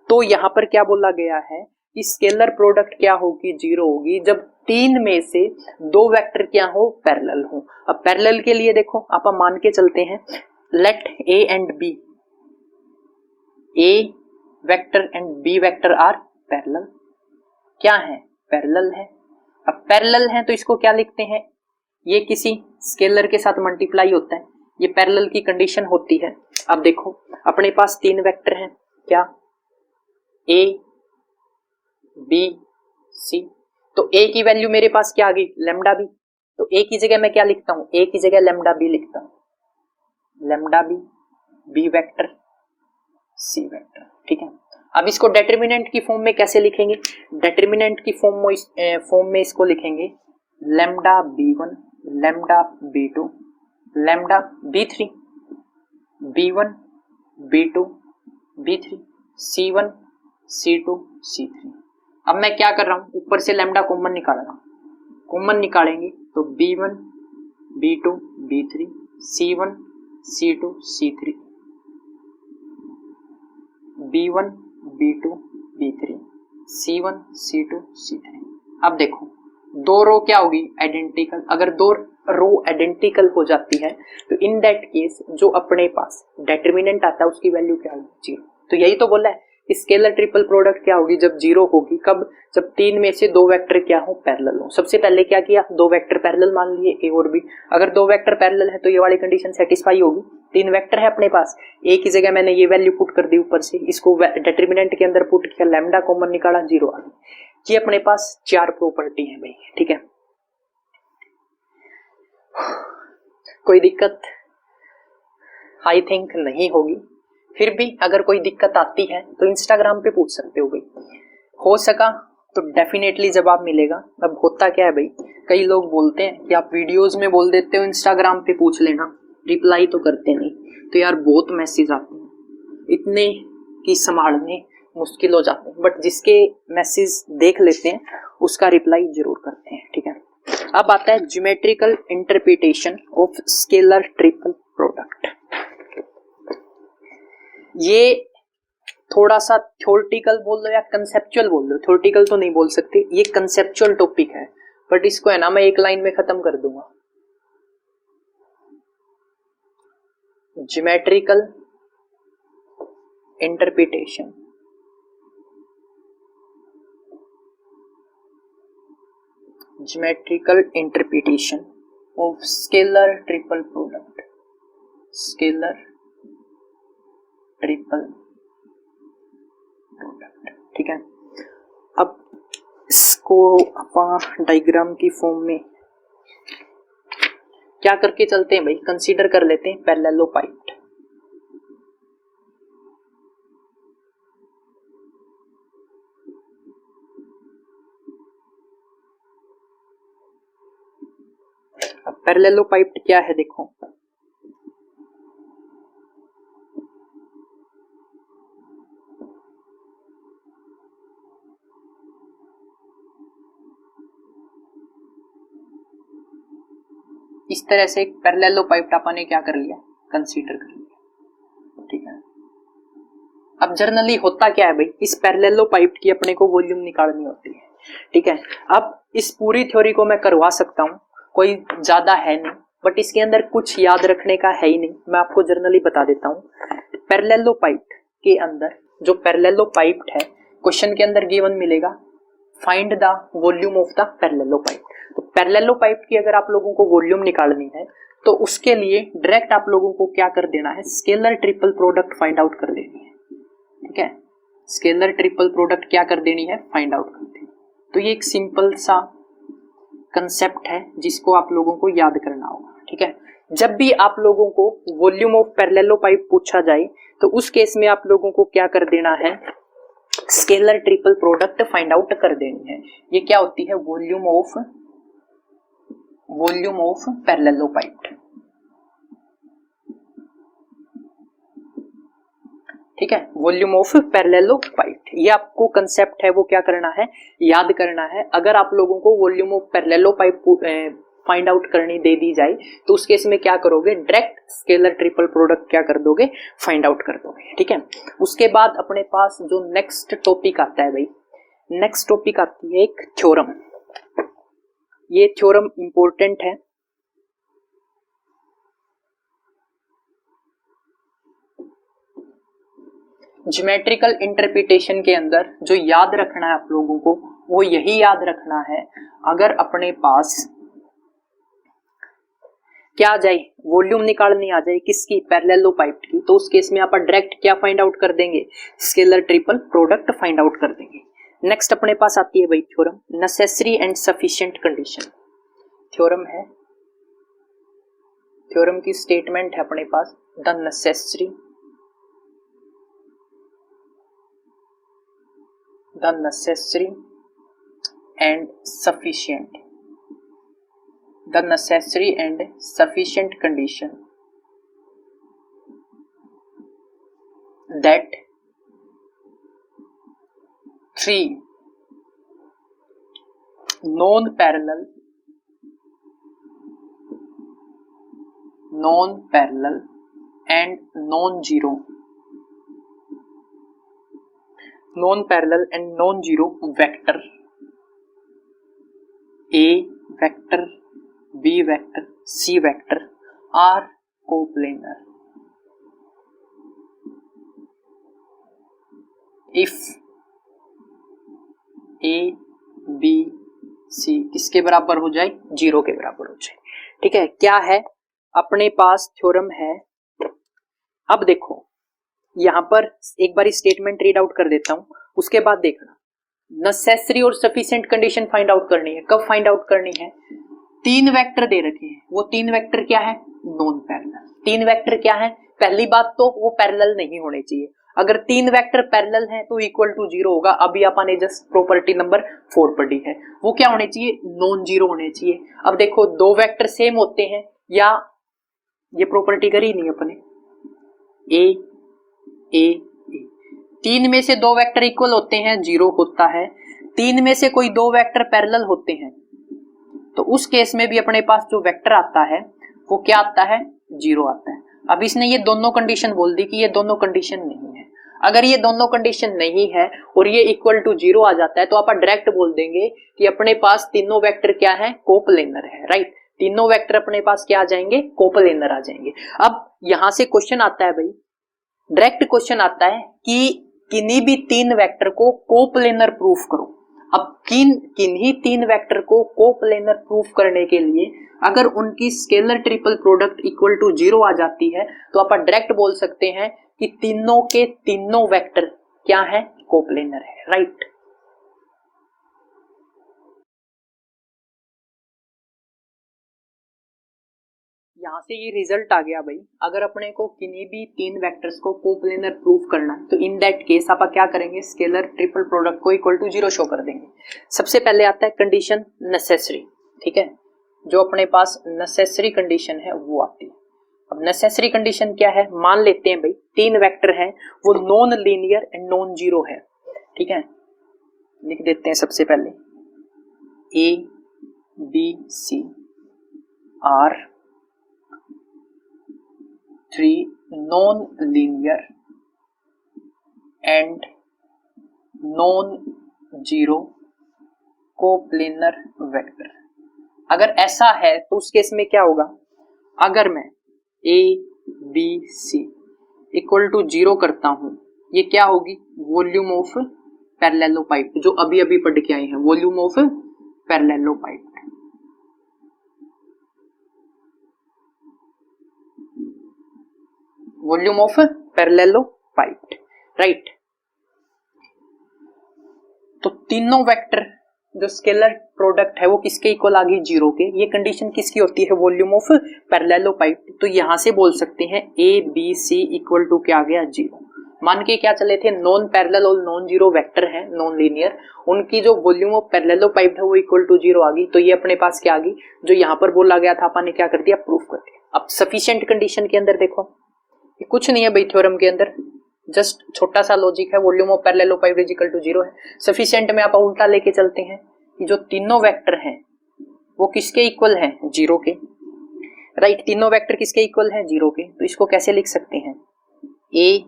तो यहां पर क्या बोला गया है कि स्केलर प्रोडक्ट क्या होगी, जीरो होगी, जब तीन में से दो वेक्टर क्या हो, पैरेलल हो। अब पैरेलल के लिए देखो, आप मान के चलते हैं, let A and B, A vector and B vector are parallel, क्या है, पैरेलल है। अब पैरेलल है तो इसको क्या लिखते हैं, ये किसी स्केलर के साथ मल्टीप्लाई होता है, ये पैरेलल की कंडीशन होती है। अब देखो अपने पास तीन वेक्टर हैं, क्या, ए बी सी, तो ए की वैल्यू मेरे पास क्या आ गई, लैम्डा बी, तो ए की जगह मैं क्या लिखता हूं, ए की जगह लैम्डा बी लिखता हूं, lambda B, B vector C vector, ठीक है। अब इसको डिटरमिनेंट की फॉर्म में कैसे लिखेंगे, डिटरमिनेंट की फॉर्म में इसको लिखेंगे lambda b1 lambda b2 lambda b3 b1 b2 b3 c1 c2 c3। अब मैं क्या कर रहा हूं, ऊपर से लैम्डा कॉमन निकाल रहा हूं, कॉमन निकालेंगे तो b1 b2 b3 c1 c2 c3 b1 b2 b3 c1 c2 c3। अब देखो दो रो क्या होगी, आइडेंटिकल। अगर दो रो आइडेंटिकल हो जाती है तो इन दैट केस जो अपने पास डिटरमिनेंट आता है उसकी वैल्यू क्या होगी, जीरो। तो यही तो बोला है स्केलर ट्रिपल प्रोडक्ट क्या होगी जब जीरो होगी, कब, जब तीन में से दो वेक्टर क्या हो, पैरेलल हो। सबसे पहले क्या किया, दो वेक्टर पैरेलल मान लिए ए और बी। अगर दो वेक्टर पैरेलल है तो ये वाली कंडीशन सेटिस्फाई होगी। तीन वेक्टर है अपने पास, ए की जगह मैंने ये वैल्यू पुट कर दी ऊपर से, इसको डिटरमिनेंट के अंदर पुट किया, लैम्डा कॉमन निकाला, जीरो आ गई। ये अपने पास चार प्रॉपर्टी है भाई, ठीक है। कोई दिक्कत आई थिंक नहीं होगी, फिर भी अगर कोई दिक्कत आती है तो इंस्टाग्राम पे पूछ सकते हो भाई, हो सका तो डेफिनेटली जवाब मिलेगा। अब होता क्या है भाई, कई लोग बोलते हैं कि आप वीडियोस में बोल देते हो इंस्टाग्राम पे पूछ लेना, रिप्लाई तो करते नहीं, तो यार बहुत मैसेज आते हैं, इतने कि संभालने मुश्किल हो जाते हैं, बट जिसके मैसेज देख लेते हैं उसका रिप्लाई जरूर करते हैं, ठीक है। अब आता है geometrical interpretation of scalar triple product. ये थोड़ा सा थ्योरेटिकल बोल लो या कंसेप्चुअल बोल लो, थ्योरेटिकल तो नहीं बोल सकते, ये कंसेप्चुअल टॉपिक है, बट इसको है ना मैं एक लाइन में खत्म कर दूंगा। Geometrical interpretation, geometrical interpretation of scalar triple product, scalar triple product, ठीक है। अब इसको अपन डायग्राम की फॉर्म में क्या करके चलते हैं भाई, कंसीडर कर लेते हैं पैरेललोपाइप्ड। अब पैरेललोपाइप्ड क्या है देखो, इस तरह से एक पैरेललोपाइप्ड अपन ने क्या कर लिया, कंसीडर कर लिया, ठीक है। अब जनरली होता क्या है भाई, इस पैरेललोपाइप्ड की अपने को वॉल्यूम निकालनी होती है, ठीक है। अब इस पूरी थ्योरी को मैं करवा सकता हूँ, कोई ज्यादा है नहीं, बट इसके अंदर कुछ याद रखने का है ही नहीं, मैं आपको जनरली बता देता हूँ। पैरेललोपाइप्ड के अंदर जो पैरेललोपाइप्ड है, क्वेश्चन के अंदर गिवन मिलेगा find the volume of the parallelepiped. तो पैरेललोपाइप्ड की अगर आप लोगों को वॉल्यूम निकालनी है तो उसके लिए डायरेक्ट आप लोगों को क्या कर देना है, scalar triple product find out कर देनी है, ठीक है। स्केलर ट्रिपल प्रोडक्ट क्या कर देनी है, फाइंड आउट कर देनी। तो ये एक सिंपल सा कंसेप्ट है जिसको आप लोगों को याद करना होगा, ठीक है। जब भी आप लोगों को वॉल्यूम ऑफ पैरेललोपाइप पूछा जाए तो उस केस में आप लोगों को क्या कर देना है, scalar triple product find out कर देनी है। ये क्या होती है, वॉल्यूम ऑफ पैरेललोपाइप, ठीक है। वॉल्यूम ऑफ पैरेललोपाइप, ये आपको कंसेप्ट है वो क्या करना है, याद करना है। अगर आप लोगों को वॉल्यूम ऑफ पैरेललोपाइप फाइंड आउट करनी दे दी जाए तो उस केस में क्या करोगे, डायरेक्ट स्केलर ट्रिपल प्रोडक्ट क्या कर दोगे, फाइंड आउट कर दोगे, ठीक है। उसके बाद अपने पास जो नेक्स्ट टॉपिक आता है भाई, नेक्स्ट टॉपिक आती है एक थ्योरम। ये थ्योरम इंपॉर्टेंट है, ज्योमेट्रिकल इंटरप्रिटेशन के अंदर जो याद रखना है आप लोगों को, वो यही याद रखना है, अगर अपने पास क्या आ जाए, वॉल्यूम निकालनी आ जाए किसकी, पैरेललोपाइप्ड की, तो उस केस में आप डायरेक्ट क्या फाइंड आउट कर देंगे, scalar triple product find out कर देंगे। नेक्स्ट अपने पास आती है भाई theorem, necessary and sufficient condition. Theorem है, थ्योरम की स्टेटमेंट है अपने पास, the necessary and sufficient, the necessary and sufficient condition that three non-parallel and non-parallel and non-zero vector A vector, B vector, C vector are coplanar, if A B C किसके बराबर हो जाए, 0 के बराबर हो जाए। ठीक है, क्या है अपने पास थ्योरम है। अब देखो यहां पर एक बार स्टेटमेंट रीड आउट कर देता हूं, उसके बाद देखना नेसेसरी और सफिशिएंट कंडीशन फाइंड आउट करनी है। कब फाइंड आउट करनी है, 3 वेक्टर दे रखे हैं, वो 3 वेक्टर क्या है, नॉन पैरेलल। 3 वेक्टर क्या है, पहली बात तो वो पैरेलल नहीं होने चाहिए। अगर 3 वेक्टर पैरेलल हैं तो इक्वल टू 0 होगा। अभी अपन ने जस्ट प्रॉपर्टी नंबर 4 पढ़ी है, वो क्या होने चाहिए, नॉन जीरो होने चाहिए। अब देखो 2 वेक्टर सेम होते हैं या ये प्रॉपर्टी करी नहीं अपने, ए ए 3 में से 2 वेक्टर इक्वल होते हैं, 0 होता है। 3 में से कोई 2 वेक्टर पैरेलल होते हैं तो उस केस में भी अपने पास जो वेक्टर आता है वो क्या आता है, 0 आता है। अब इसने ये दोनों कंडीशन बोल दी कि ये दोनों कंडीशन नहीं है। अगर ये दोनों कंडीशन नहीं है और ये इक्वल टू 0 आ जाता है तो आप डायरेक्ट बोल देंगे कि अपने पास तीनों वेक्टर क्या है, कोप्लेनर है, राइट। तीनों वेक्टर अपने पास क्या आ जाएंगे, कोप्लेनर आ जाएंगे। अब यहां से क्वेश्चन आता है भाई, डायरेक्ट क्वेश्चन आता है कि किन्हीं भी 3 वेक्टर को कोप्लेनर प्रूफ करो। अब किन्हीं 3 वेक्टर को कोप्लेनर प्रूफ करने के लिए अगर उनकी scalar triple product equal to 0 आ जाती है तो आप डायरेक्ट बोल सकते हैं कि तीनों के तीनों वेक्टर क्या है, कोप्लेनर है, राइट। यहां से ये रिजल्ट आ गया भाई, अगर अपने को किन्हीं भी 3 वेक्टर्स को कोप्लेनर प्रूफ करना है तो इन दैट केस आप क्या करेंगे, स्केलर ट्रिपल प्रोडक्ट को इक्वल टू 0 शो कर देंगे। सबसे पहले आता है कंडीशन नेसेसरी, ठीक है, जो अपने पास नेसेसरी कंडीशन है वो आती है। अब नेसेसरी कंडीशन क्या है, मान लेते हैं भाई 3 वेक्टर हैं, वो non linear and non zero है, ठीक है। लिख देते हैं सबसे पहले A B C are 3 non-linear and non-zero coplanar vector। अगर ऐसा है तो उस केस में क्या होगा, अगर मैं a b c equal to 0 करता हूं, ये क्या होगी, वॉल्यूम ऑफ पैरेललोपाइड, जो अभी अभी पढ़ के आए हैं, volume of parallelepiped. Volume of parallelepiped, right. तो तीनों वेक्टर जो स्केलर प्रोडक्ट है वो किसके इक्वल आ गई, 0 के। ये कंडीशन किसकी होती है, वॉल्यूम ऑफ पैरेललोपाइड। तो यहां से बोल सकते हैं A B C equal to क्या आ गया, 0। मान के क्या चले थे, नॉन पैरेलल और नॉन जीरो वेक्टर है, नॉन लीनियर, उनकी जो वॉल्यूम ऑफ पैरेललोपाइड है वो इक्वल टू 0 आ गई। तो ये अपने पास क्या आ गई, जो यहाँ पर बोला गया था अपन ने क्या कर दिया, प्रूफ कर दिया। अब सफिशिएंट कंडीशन के अंदर देखो, ये कुछ नहीं है भाई, थ्योरम के अंदर जस्ट छोटा सा लॉजिक है, volume of parallelepiped is equal to 0 है। सफिशिएंट में आप उल्टा लेके चलते हैं कि जो तीनों वेक्टर हैं वो किसके इक्वल हैं, 0 के, राइट। तीनों वेक्टर किसके इक्वल हैं, 0 के। तो इसको कैसे लिख सकते हैं, A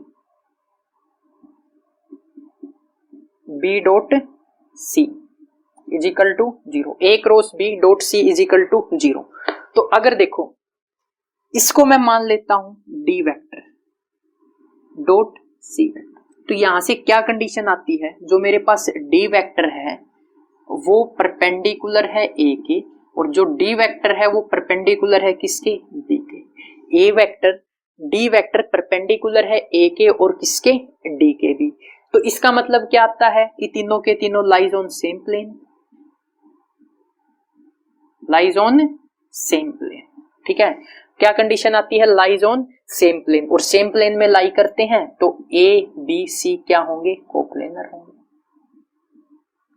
B dot C is equal to 0, A cross B dot C is equal to 0। तो अगर देखो इसको मैं मान लेता हूं D vector dot C vector, तो यहां से क्या कंडीशन आती है, जो मेरे पास डी वेक्टर है वो परपेंडिकुलर है ए के, और जो डी वेक्टर है वो परपेंडिकुलर है किसके, बी के। ए वेक्टर डी वेक्टर परपेंडिकुलर है ए के और किसके, डी के भी। तो इसका मतलब क्या आता है कि तीनों के तीनों lies on same plane, lies on same plane, ठीक है। क्या कंडीशन आती है, लाइज ऑन सेम प्लेन, और सेम प्लेन में लाई करते हैं तो ए बी सी क्या होंगे, कोप्लेनर होंगे,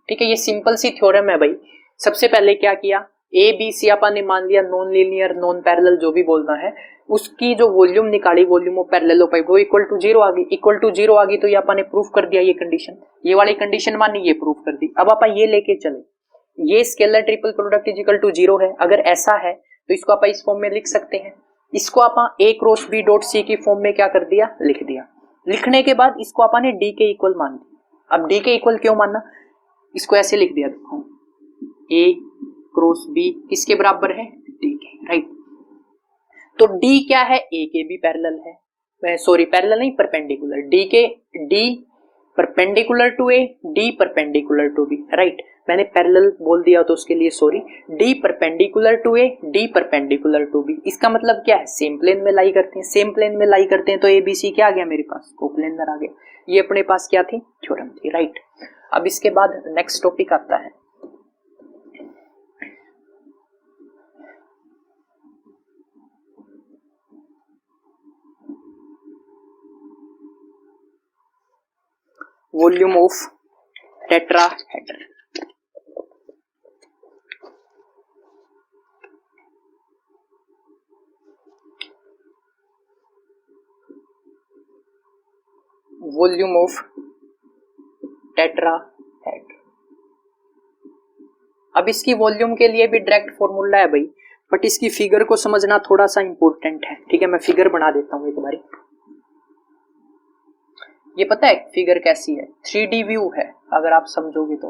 ठीक है। ये सिंपल सी थ्योरम है भाई। सबसे पहले क्या किया, ए बी सी अपन ने मान लिया नॉन लीनियर नॉन पैरेलल जो भी बोलना है, उसकी जो वॉल्यूम निकाली, वॉल्यूम ऑफ पैरेललोपाइड वो इक्वल टू 0 आ गई, इक्वल टू 0 आ गई तो ये अपन ने प्रूफ कर दिया, ये कंडीशन, ये वाली कंडीशन मानी, ये प्रूफ कर दी। अब अपन ये लेके चले, ये scalar triple product is equal to 0 है। अगर ऐसा है तो इसको आप इस फॉर्म में लिख सकते हैं, इसको आप ए क्रॉस बी डॉट सी की फॉर्म में क्या कर दिया, लिख दिया। लिखने के बाद इसको अपन डी के इक्वल मान दिया। अब डी के इक्वल क्यों मानना, इसको ऐसे लिख दिया, देखो ए क्रॉस बी किसके बराबर है, डी के, राइट। तो डी क्या है, ए के भी पैरेलल है, सॉरी पैरेलल नहीं perpendicular, D perpendicular to A, D perpendicular to B, right. मैंने पैरेलल बोल दिया तो उसके लिए sorry. D perpendicular to A, D perpendicular to B, इसका मतलब क्या है, सेम प्लेन में लाई करते हैं। सेम प्लेन में लाई करते हैं तो ए बी सी क्या आ गया मेरे पास, कोप्लेनर आ गया। ये अपने पास क्या थी, थ्योरम थी, राइट। अब इसके बाद नेक्स्ट टॉपिक आता है volume of tetrahedron. Volume of tetrahedron. अब इसकी वॉल्यूम के लिए भी डायरेक्ट फॉर्मूला है भाई, बट इसकी फिगर को समझना थोड़ा सा इंपॉर्टेंट है, ठीक है। मैं फिगर बना देता हूं एक बारी। ये पता है फिगर कैसी है, 3D व्यू है। अगर आप समझोगे तो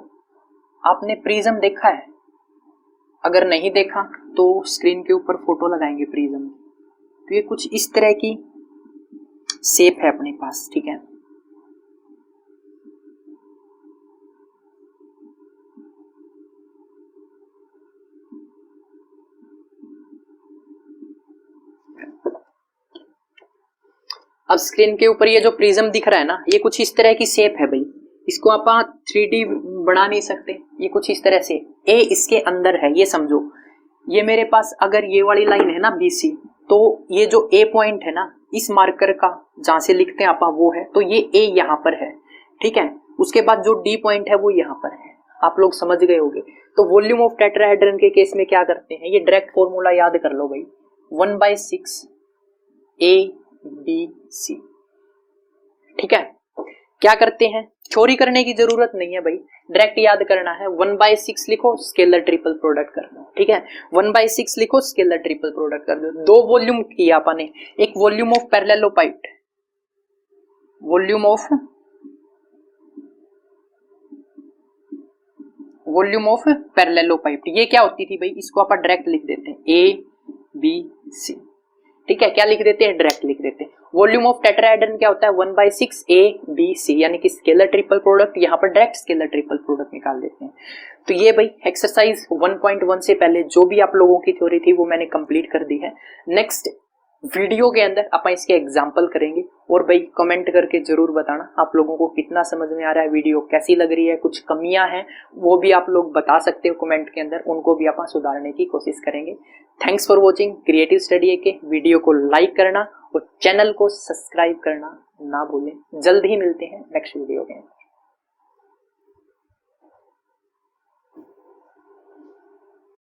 आपने प्रिज्म देखा है, अगर नहीं देखा तो स्क्रीन के ऊपर फोटो लगाएंगे प्रिज्म की। तो ये कुछ इस तरह की शेप है अपने पास, ठीक है। अब स्क्रीन के ऊपर ये जो प्रिज्म दिख रहा है ना, ये कुछ इस तरह की शेप है भाई। इसको आप 3D बना नहीं सकते, ये कुछ इस तरह से। ए इसके अंदर है, ये समझो। ये मेरे पास अगर ये वाली लाइन है ना BC, तो ये जो ए पॉइंट है ना, इस मार्कर का जहां से लिखते हैं आप वो है, तो ये ए यहाँ पर है, ठीक है। उसके बाद जो डी पॉइंट है वो यहाँ पर है, आप लोग समझ गए होंगे। तो वॉल्यूम ऑफ टेट्राहेड्रन के केस में क्या करते हैं, ये डायरेक्ट फॉर्मूला याद कर लो भाई, 1/6 ABC, ठीक है। क्या करते हैं, चोरी करने की जरूरत नहीं है भाई, डायरेक्ट याद करना है। 1/6 लिखो, स्केलर ट्रिपल प्रोडक्ट कर दो, ठीक है। 1/6 लिखो, स्केलर ट्रिपल प्रोडक्ट कर दो। दो वॉल्यूम किया आपने, एक volume of parallelepiped, volume of पैरेललोपाइड, ये क्या होती थी भाई, इसको आप डायरेक्ट लिख देते हैं ABC, ठीक है। क्या लिख देते हैं, डायरेक्ट लिख देते हैं। वॉल्यूम ऑफ टेट्राहेड्रन क्या होता है, 1/6 ABC, यानी कि स्केलर ट्रिपल प्रोडक्ट, यहाँ पर डायरेक्ट स्केलर ट्रिपल प्रोडक्ट निकाल देते हैं। तो ये भाई एक्सरसाइज 1.1 से पहले जो भी आप लोगों की थ्योरी थी वो मैंने कंप्लीट कर दी है। नेक्स्ट वीडियो के अंदर अपन इसके एग्जाम्पल करेंगे। और भाई कमेंट करके जरूर बताना आप लोगों को कितना समझ में आ रहा है, वीडियो कैसी लग रही है, कुछ कमियां हैं वो भी आप लोग बता सकते हो कमेंट के अंदर, उनको भी अपन सुधारने की कोशिश करेंगे। Thanks for watching creative study के। वीडियो को लाइक करना और चैनल को सब्सक्राइब करना ना भूलें। जल्द ही मिलते हैं नेक्स्ट वीडियो में।